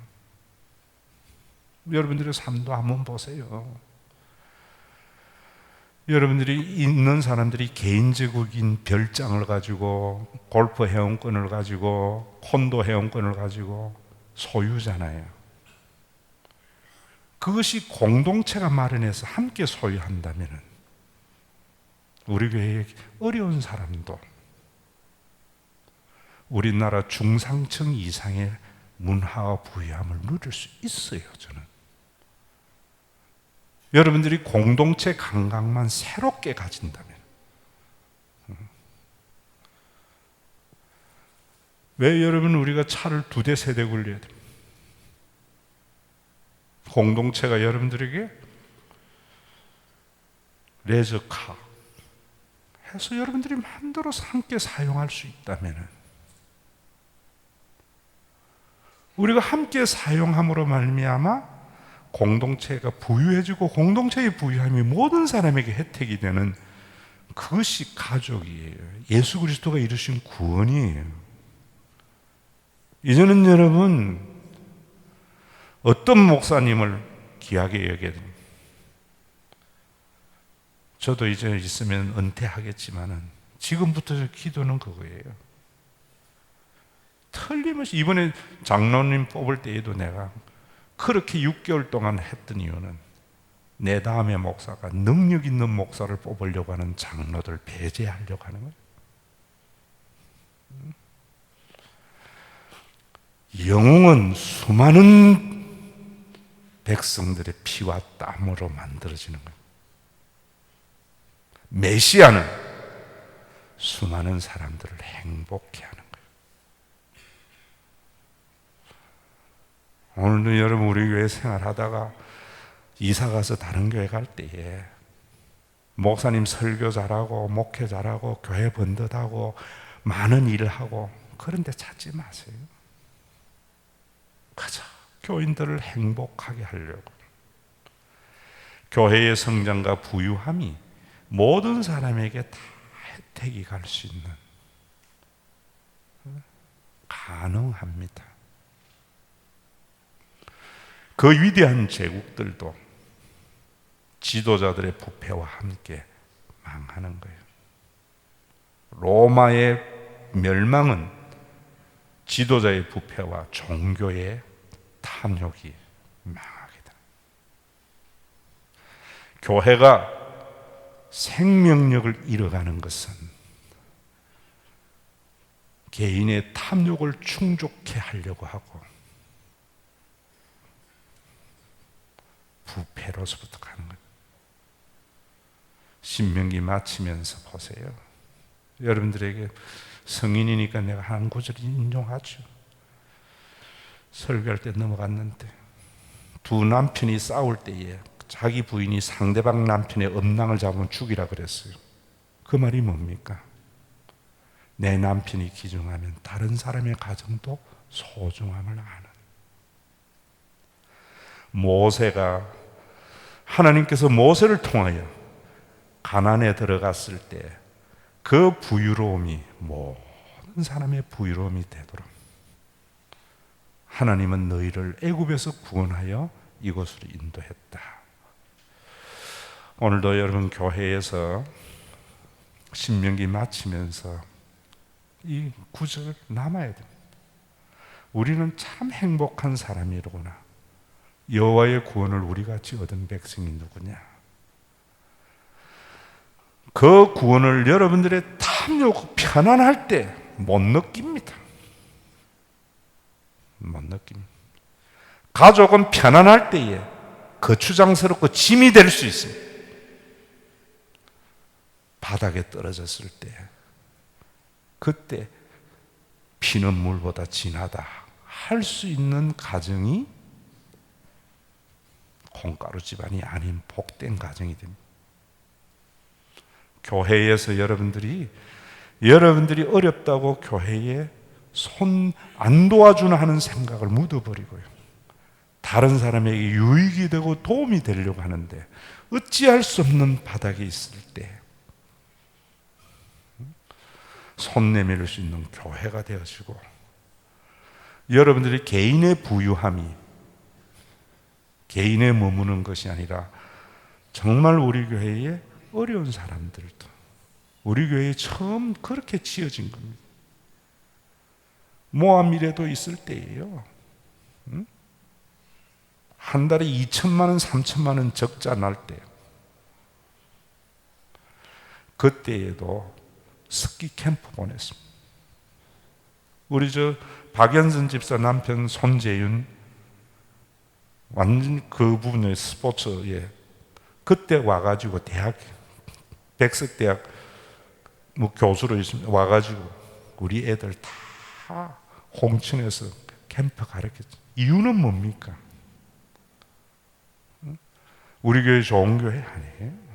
여러분들의 삶도 한번 보세요. 여러분들이 있는 사람들이 개인적인 별장을 가지고 골프 회원권을 가지고 콘도 회원권을 가지고 소유잖아요. 그것이 공동체가 마련해서 함께 소유한다면 우리 교회에 어려운 사람도 우리나라 중상층 이상의 문화와 부유함을 누릴 수 있어요. 저는 여러분들이 공동체 감각만 새롭게 가진다면 왜 여러분 우리가 차를 2대 3대 굴려야 됩니까? 공동체가 여러분들에게 레저카 해서 여러분들이 만들어서 함께 사용할 수 있다면 우리가 함께 사용함으로 말미암아 공동체가 부유해지고 공동체의 부유함이 모든 사람에게 혜택이 되는 그것이 가족이에요. 예수 그리스도가 이루신 구원이에요. 이제는 여러분 어떤 목사님을 귀하게 여겨야 됩니다. 저도 이제 있으면 은퇴하겠지만은 지금부터 기도는 그거예요. 틀림없이 이번에 장로님 뽑을 때에도 내가 그렇게 6개월 동안 했던 이유는 내 다음에 목사가 능력 있는 목사를 뽑으려고 하는 장로들 배제하려고 하는 거예요. 영웅은 수많은 백성들의 피와 땀으로 만들어지는 거예요. 메시아는 수많은 사람들을 행복해 하는 거예요. 오늘도 여러분 우리 교회 생활하다가 이사 가서 다른 교회 갈 때에 목사님 설교 잘하고 목회 잘하고 교회 번듯하고 많은 일을 하고 그런 데 찾지 마세요. 가자. 교인들을 행복하게 하려고. 교회의 성장과 부유함이 모든 사람에게 다 혜택이 갈 수 있는 가능합니다. 그 위대한 제국들도 지도자들의 부패와 함께 망하는 거예요. 로마의 멸망은 지도자의 부패와 종교의 탐욕이 망하게 됩니다. 교회가 생명력을 잃어가는 것은 개인의 탐욕을 충족해 하려고 하고 부패로서부터 가는 거예요. 신명기 마치면서 보세요. 여러분들에게 성인이니까 내가 한 구절을 인용하죠. 설교할 때 넘어갔는데 두 남편이 싸울 때에 자기 부인이 상대방 남편의 음낭을 잡으면 죽이라 그랬어요. 그 말이 뭡니까? 내 남편이 귀중하면 다른 사람의 가정도 소중함을 아는. 모세가 하나님께서 모세를 통하여 가나안에 들어갔을 때 그 부유로움이 모든 사람의 부유로움이 되도록 하나님은 너희를 애굽에서 구원하여 이곳으로 인도했다. 오늘도 여러분 교회에서 신명기 마치면서 이 구절 남아야 됩니다. 우리는 참 행복한 사람이로구나. 여호와의 구원을 우리같이 얻은 백성이 누구냐? 그 구원을 여러분들의 탐욕, 편안할 때 못 느낍니다. 못 느낍니다. 가족은 편안할 때에 거추장스럽고 짐이 될 수 있습니다. 바닥에 떨어졌을 때 그때 피는 물보다 진하다 할 수 있는 가정이 콩가루 집안이 아닌 복된 가정이 됩니다. 교회에서 여러분들이 어렵다고 교회에 손 안 도와주나 하는 생각을 묻어버리고요. 다른 사람에게 유익이 되고 도움이 되려고 하는데 어찌할 수 없는 바닥에 있을 때 손 내밀 수 있는 교회가 되어지고 여러분들이 개인의 부유함이 개인에 머무는 것이 아니라 정말 우리 교회에 어려운 사람들도 우리 교회에 처음 그렇게 지어진 겁니다. 모압 미래도 있을 때예요. 한 달에 2천만 원, 3천만 원 적자 날 때 그때에도 스키 캠프 보냈습니다. 우리 박연선 집사 남편 손재윤 완전 그 부분의 스포츠에 그때 와가지고 대학 백석대학 뭐 교수로 있으면 와가지고 우리 애들 다 홍천에서 캠프 가르쳤죠. 이유는 뭡니까? 우리 교회 좋은 교회 아니에요.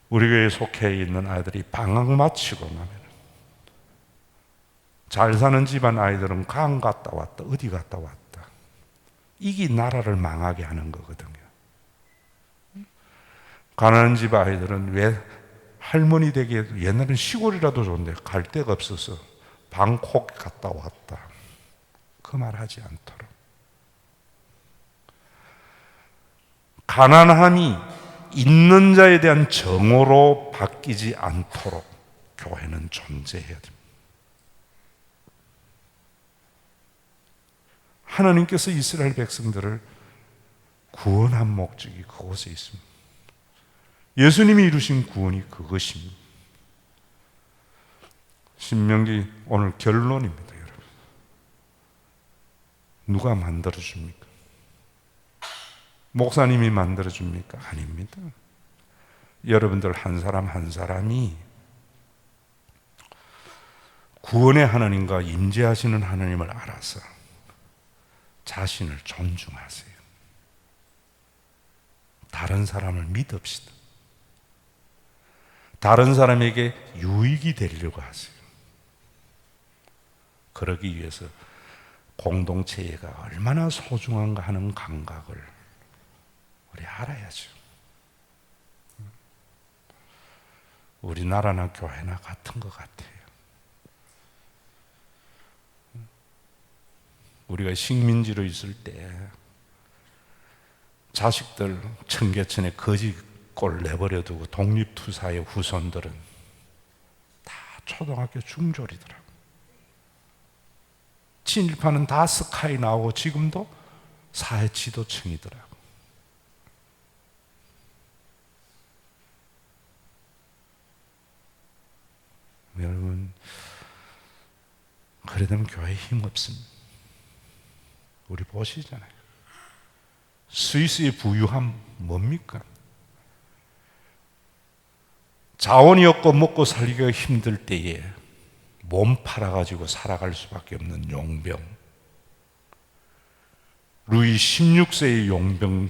우리 교회에 속해 있는 아이들이 방학 마치고 나면 잘 사는 집안 아이들은 강 갔다 왔다 어디 갔다 왔다 이게 나라를 망하게 하는 거거든요. 가난한 집 아이들은 왜 할머니 댁에 옛날엔 시골이라도 좋은데 갈 데가 없어서 방콕 갔다 왔다 그 말 하지 않도록 가난함이 있는 자에 대한 정오로 바뀌지 않도록 교회는 존재해야 됩니다. 하나님께서 이스라엘 백성들을 구원한 목적이 그곳에 있습니다. 예수님이 이루신 구원이 그것입니다. 신명기 오늘 결론입니다, 여러분. 누가 만들어줍니까? 목사님이 만들어줍니까? 아닙니다. 여러분들 한 사람 한 사람이 구원의 하나님과 임재하시는 하나님을 알아서 자신을 존중하세요. 다른 사람을 믿읍시다. 다른 사람에게 유익이 되려고 하세요. 그러기 위해서 공동체가 얼마나 소중한가 하는 감각을 우리 알아야죠. 우리나라나 교회나 같은 것 같아요. 우리가 식민지로 있을 때 자식들 청계천에 거지꼴 내버려두고 독립투사의 후손들은 다 초등학교 중졸이더라고. 친일파는 다 스카이 나오고 지금도 사회 지도층이더라고. 여러분, 그러면 교회에 힘 없습니다. 우리 보시잖아요. 스위스의 부유함 뭡니까? 자원이 없고 먹고 살기가 힘들 때에 몸 팔아가지고 살아갈 수밖에 없는 용병. 루이 16세의 용병,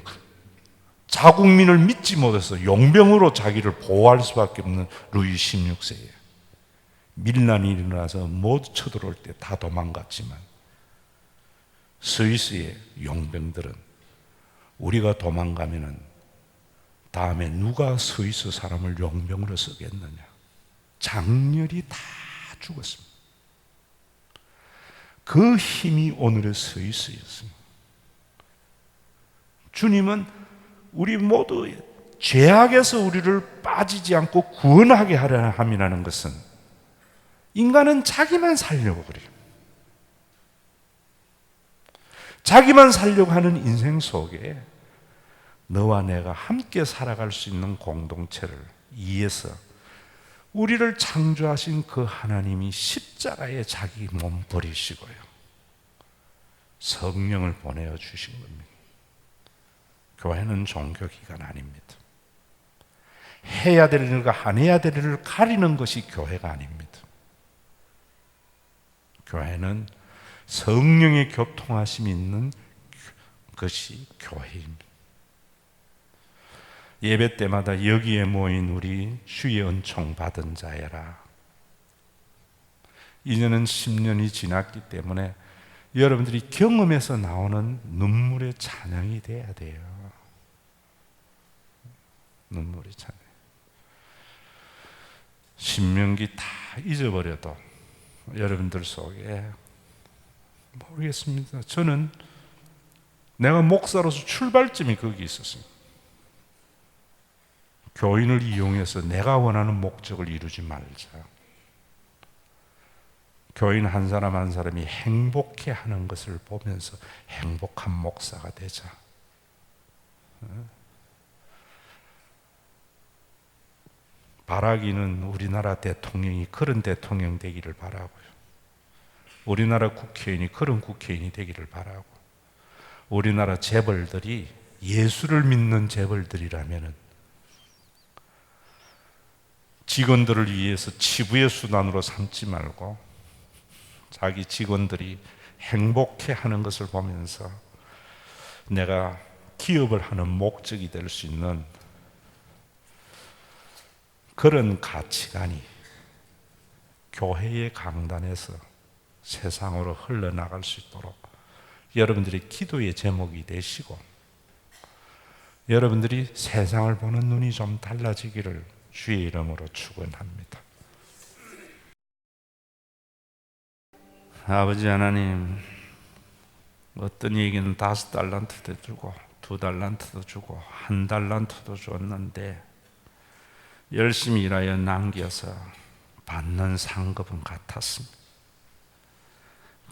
자국민을 믿지 못해서 용병으로 자기를 보호할 수밖에 없는 루이 16세에 밀란이 일어나서 모두 쳐들어올 때 다 도망갔지만 스위스의 용병들은 우리가 도망가면은 다음에 누가 스위스 사람을 용병으로 쓰겠느냐. 장렬히 다 죽었습니다. 그 힘이 오늘의 스위스였습니다. 주님은 우리 모두 죄악에서 우리를 빠지지 않고 구원하게 하려 함이라는 것은 인간은 자기만 살려고 그래요. 자기만 살려고 하는 인생 속에 너와 내가 함께 살아갈 수 있는 공동체를 이해해서 우리를 창조하신 그 하나님이 십자가에 자기 몸 버리시고요, 성령을 보내어 주신 겁니다. 교회는 종교기관 아닙니다. 해야 될 일과 안 해야 될 일을 가리는 것이 교회가 아닙니다. 교회는 성령의 교통하심이 있는 것이 교회입니다. 예배 때마다 여기에 모인 우리 주의 은총 받은 자여라. 이제는 10년이 지났기 때문에 여러분들이 경험에서 나오는 눈물의 찬양이 돼야 돼요. 눈물의 찬양. 신명기 다 잊어버려도 여러분들 속에 모르겠습니다. 저는 내가 목사로서 출발점이 거기 있었습니다. 교인을 이용해서 내가 원하는 목적을 이루지 말자. 교인 한 사람 한 사람이 행복해 하는 것을 보면서 행복한 목사가 되자. 바라기는 우리나라 대통령이 그런 대통령 되기를 바라고요. 우리나라 국회의원이 그런 국회의원이 되기를 바라고, 우리나라 재벌들이 예수를 믿는 재벌들이라면은 직원들을 위해서 치부의 수단으로 삼지 말고 자기 직원들이 행복해 하는 것을 보면서 내가 기업을 하는 목적이 될 수 있는 그런 가치관이 교회의 강단에서 세상으로 흘러나갈 수 있도록 여러분들이 기도의 제목이 되시고, 여러분들이 세상을 보는 눈이 좀 달라지기를 주의 이름으로 축원합니다. 아버지 하나님, 어떤 얘기는 5달란트도 주고 2달란트도 주고 1달란트도 줬는데 열심히 일하여 남겨서 받는 상급은 같았습니다.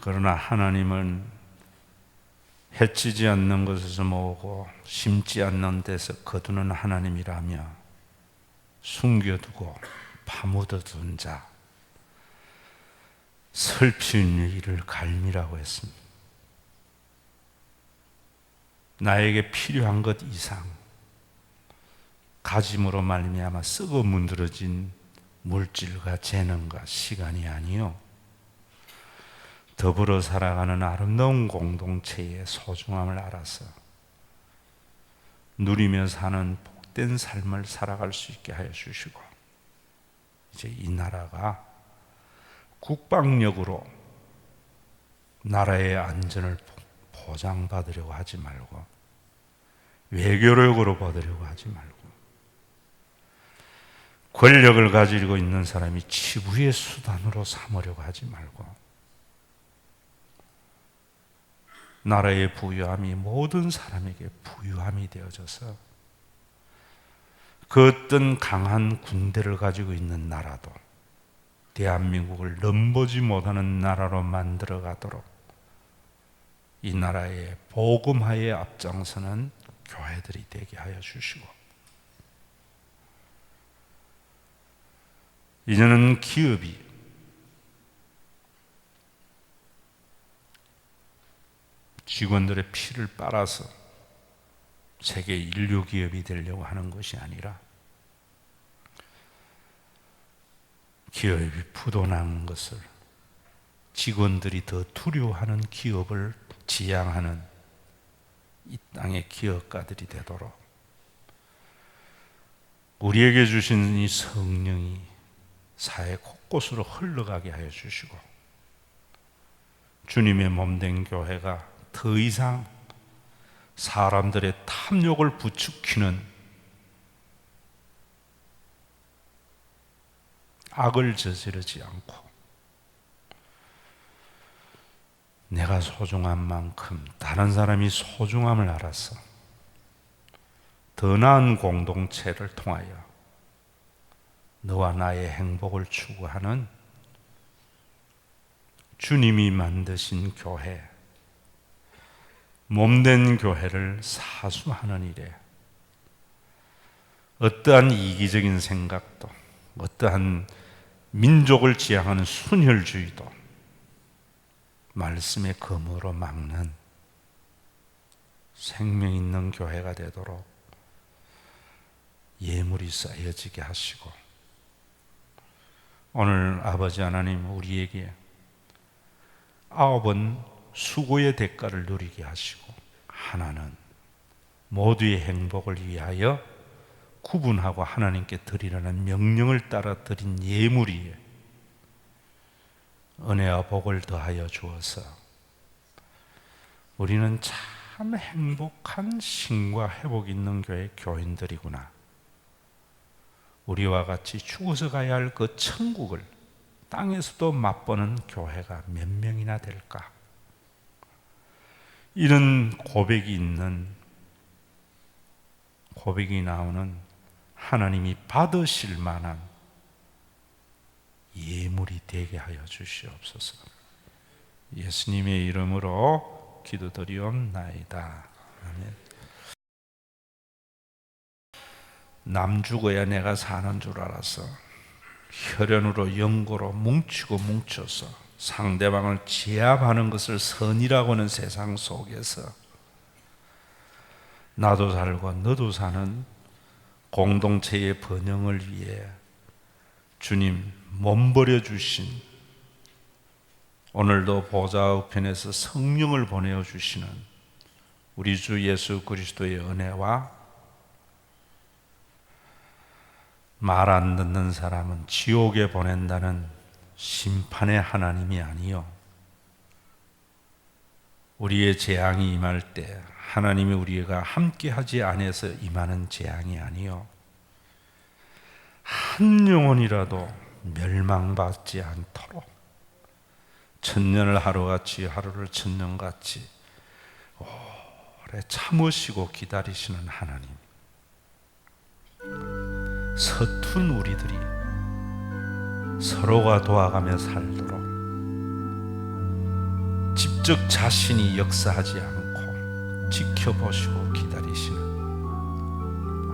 그러나 하나님은 해치지 않는 것에서 모으고 심지 않는 데서 거두는 하나님이라며 숨겨두고 파묻어둔 자 슬픈 일을 갈미라고 했습니다. 나에게 필요한 것 이상 가짐으로 말미암아 썩어 문드러진 물질과 재능과 시간이 아니요 더불어 살아가는 아름다운 공동체의 소중함을 알아서 누리며 사는 복된 삶을 살아갈 수 있게 하여 주시고, 이제 이 나라가 국방력으로 나라의 안전을 보장받으려고 하지 말고 외교력으로 받으려고 하지 말고 권력을 가지고 있는 사람이 치부의 수단으로 삼으려고 하지 말고 나라의 부유함이 모든 사람에게 부유함이 되어져서 그 어떤 강한 군대를 가지고 있는 나라도 대한민국을 넘보지 못하는 나라로 만들어 가도록 이 나라의 복음화에 앞장서는 교회들이 되게 하여 주시고, 이제는 기업이 직원들의 피를 빨아서 세계 인류 기업이 되려고 하는 것이 아니라 기업이 부도나는 것을 직원들이 더 두려워하는 기업을 지향하는 이 땅의 기업가들이 되도록 우리에게 주신 이 성령이 사회 곳곳으로 흘러가게 하여 주시고, 주님의 몸된 교회가 더 이상 사람들의 탐욕을 부추기는 악을 저지르지 않고 내가 소중한 만큼 다른 사람이 소중함을 알아서 더 나은 공동체를 통하여 너와 나의 행복을 추구하는 주님이 만드신 교회, 몸된 교회를 사수하는 일에 어떠한 이기적인 생각도, 어떠한 민족을 지향하는 순혈주의도 말씀의 검으로 막는 생명 있는 교회가 되도록 예물이 쌓여지게 하시고, 오늘 아버지 하나님 우리에게 9번 수고의 대가를 누리게 하시고, 하나는 모두의 행복을 위하여 구분하고 하나님께 드리라는 명령을 따라 드린 예물이 은혜와 복을 더하여 주어서 우리는 참 행복한 신과 회복 있는 교회 교인들이구나, 우리와 같이 죽어서 가야 할 그 천국을 땅에서도 맛보는 교회가 몇 명이나 될까, 이런 고백이 나오는 하나님이 받으실 만한 예물이 되게 하여 주시옵소서. 예수님의 이름으로 기도드리옵나이다. 아멘. 남 죽어야 내가 사는 줄 알아서 혈연으로 연고로 뭉쳐서 상대방을 제압하는 것을 선이라고 하는 세상 속에서 나도 살고 너도 사는 공동체의 번영을 위해 주님 몸버려 주신, 오늘도 보좌 우편에서 성령을 보내어 주시는 우리 주 예수 그리스도의 은혜와 말 안 듣는 사람은 지옥에 보낸다는 심판의 하나님이 아니요, 우리의 재앙이 임할 때 하나님이 우리가 함께하지 않아서 임하는 재앙이 아니요, 한 영혼이라도 멸망받지 않도록 천년을 하루같이 하루를 천년같이 오래 참으시고 기다리시는 하나님, 서툰 우리들이 서로가 도와가며 살도록 직접 자신이 역사하지 않고 지켜보시고 기다리시는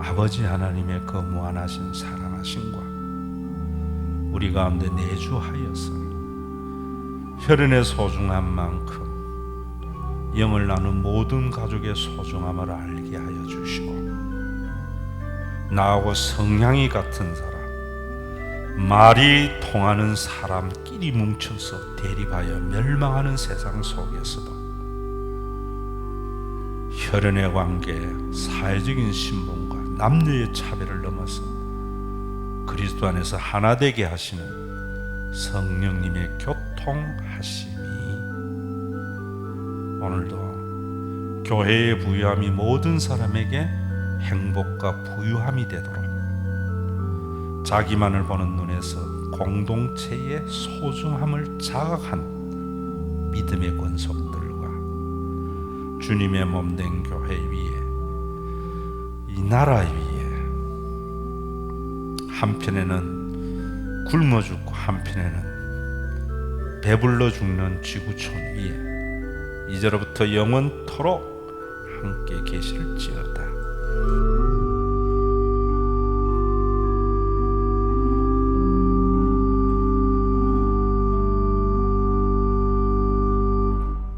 아버지 하나님의 그 무한하신 사랑하심과 우리 가운데 내주하여서 혈연의 소중한 만큼 영을 나눈 모든 가족의 소중함을 알게 하여 주시고 나하고 성향이 같은 사람, 말이 통하는 사람끼리 뭉쳐서 대립하여 멸망하는 세상 속에서도 혈연의 관계, 사회적인 신분과 남녀의 차별을 넘어서 그리스도 안에서 하나 되게 하시는 성령님의 교통하심이 오늘도 교회의 부유함이 모든 사람에게 행복과 부유함이 되도록 자기만을 보는 눈에서 공동체의 소중함을 자각한 믿음의 권속들과 주님의 몸된 교회 위에 이 나라 위에 한편에는 굶어 죽고 한편에는 배불러 죽는 지구촌 위에 이제로부터 영원토록 함께 계실지어다.